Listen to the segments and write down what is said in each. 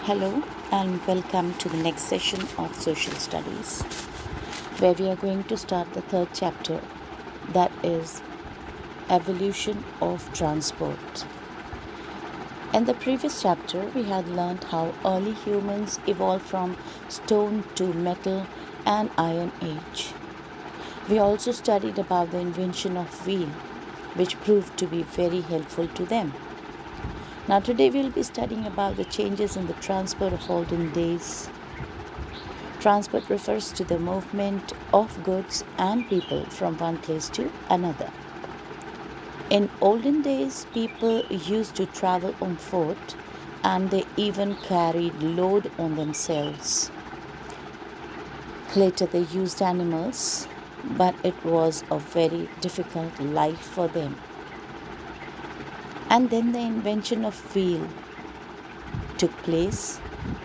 Hello and welcome to the next session of Social Studies, where we are going to start the third chapter, that is Evolution of Transport. In the previous chapter, we had learned how early humans evolved from stone to metal and iron age. We also studied about the invention of wheel, which proved to be very helpful to them. Now today we will be studying about the changes in the transport of olden days. Transport refers to the movement of goods and people from one place to another. In olden days, people used to travel on foot and they even carried load on themselves. Later they used animals, but it was a very difficult life for them. And then the invention of wheel took place,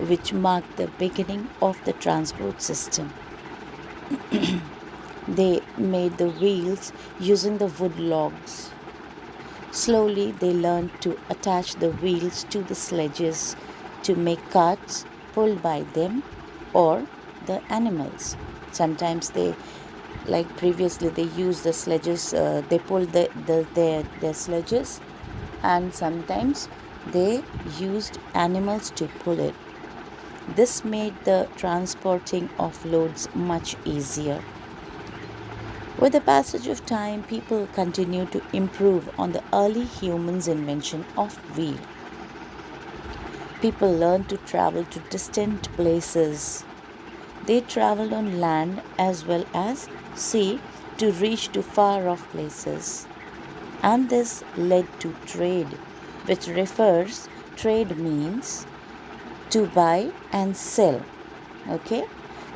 which marked the beginning of the transport system. They made the wheels using the wood logs. Slowly they learned to attach the wheels to the sledges to make carts pulled by them or the animals. Sometimes previously they used the sledges, they pulled their sledges, and sometimes they used animals to pull it. This made the transporting of loads much easier. With the passage of time, people continued to improve on the early humans' invention of wheel. People learned to travel to distant places. They traveled on land as well as sea to reach to far off places. And this led to trade, which trade means to buy and sell. Okay,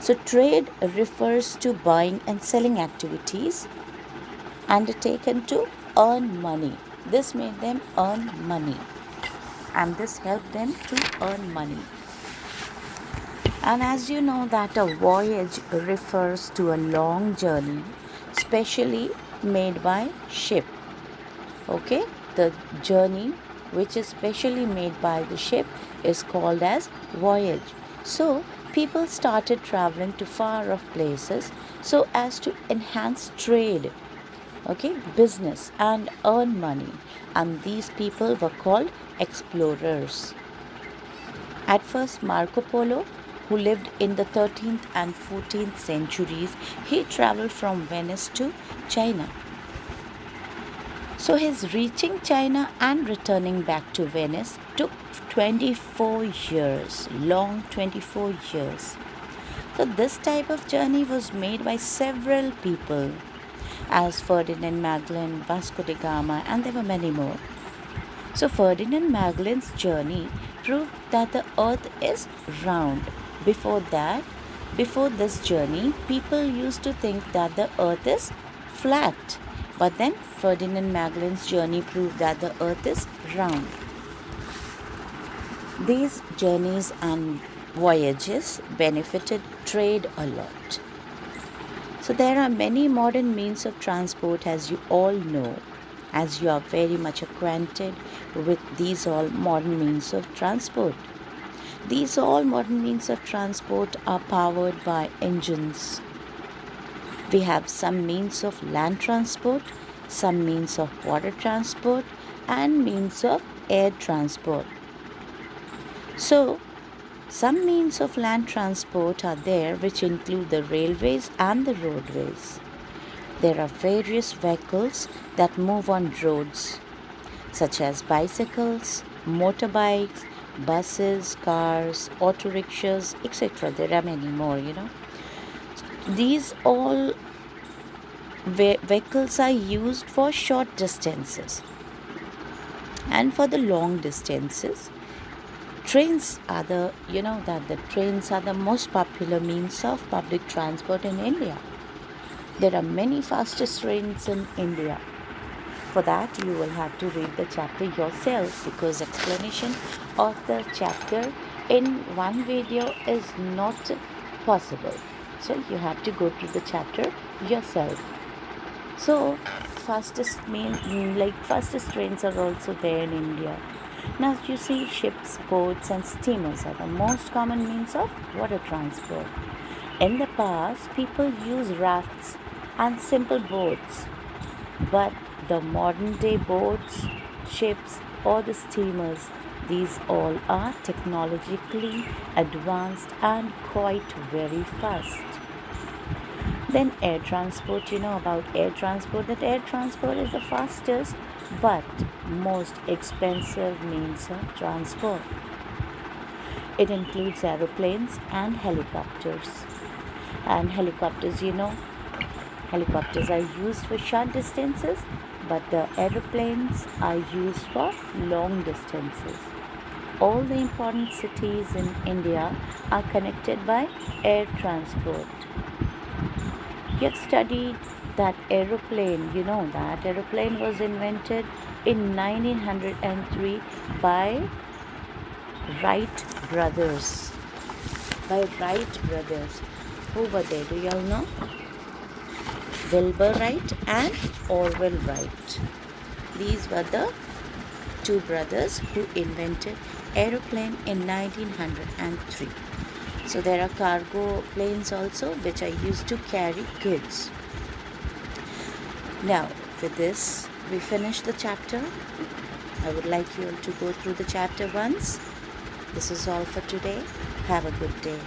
so trade refers to buying and selling activities undertaken to earn money. This made them earn money, and this helped them to earn money. And as you know that a voyage refers to a long journey, specially made by ship. Okay, the journey which is specially made by the ship is called as voyage. So people started traveling to far off places so as to enhance trade, business, and earn money, and these people were called explorers. At first, Marco Polo, who lived in the 13th and 14th centuries, he traveled from Venice to China. So his reaching China and returning back to Venice took 24 years, long 24 years. So this type of journey was made by several people, as Ferdinand Magellan, Vasco da Gama, and there were many more. So Ferdinand Magellan's journey proved that the earth is round. Before this journey, people used to think that the earth is flat. But then Ferdinand Magellan's journey proved that the earth is round. These journeys and voyages benefited trade a lot. So there are many modern means of transport, as you all know, as you are very much acquainted with these all modern means of transport. These all modern means of transport are powered by engines. We have some means of land transport, some means of water transport, and means of air transport. So, some means of land transport are there which include the railways and the roadways. There are various vehicles that move on roads, such as bicycles, motorbikes, buses, cars, auto rickshaws, etc. There are many more, These all vehicles are used for short distances, and for the long distances, trains are the trains are the most popular means of public transport in India. There are many fastest trains in India. For that, you will have to read the chapter yourself, because explanation of the chapter in one video is not possible. So you have to go through the chapter yourself. So fastest trains are also there in India. Now you see, ships, boats and steamers are the most common means of water transport. In the past, people used rafts and simple boats, but the modern day boats, ships or the steamers, these all are technologically advanced and quite very fast. Then air transport, you know about air transport, that air transport is the fastest but most expensive means of transport. It includes aeroplanes and helicopters. And helicopters, helicopters are used for short distances, but the aeroplanes are used for long distances. All the important cities in India are connected by air transport. You have studied that aeroplane, you know that aeroplane was invented in 1903 by Wright brothers. By Wright brothers. Who were they? Do you all know? Wilbur Wright and Orville Wright. These were the two brothers who invented aeroplane in 1903. So there are cargo planes also which are used to carry goods. Now with this we finish the chapter. I would like you all to go through the chapter once. This is all for today. Have a good day.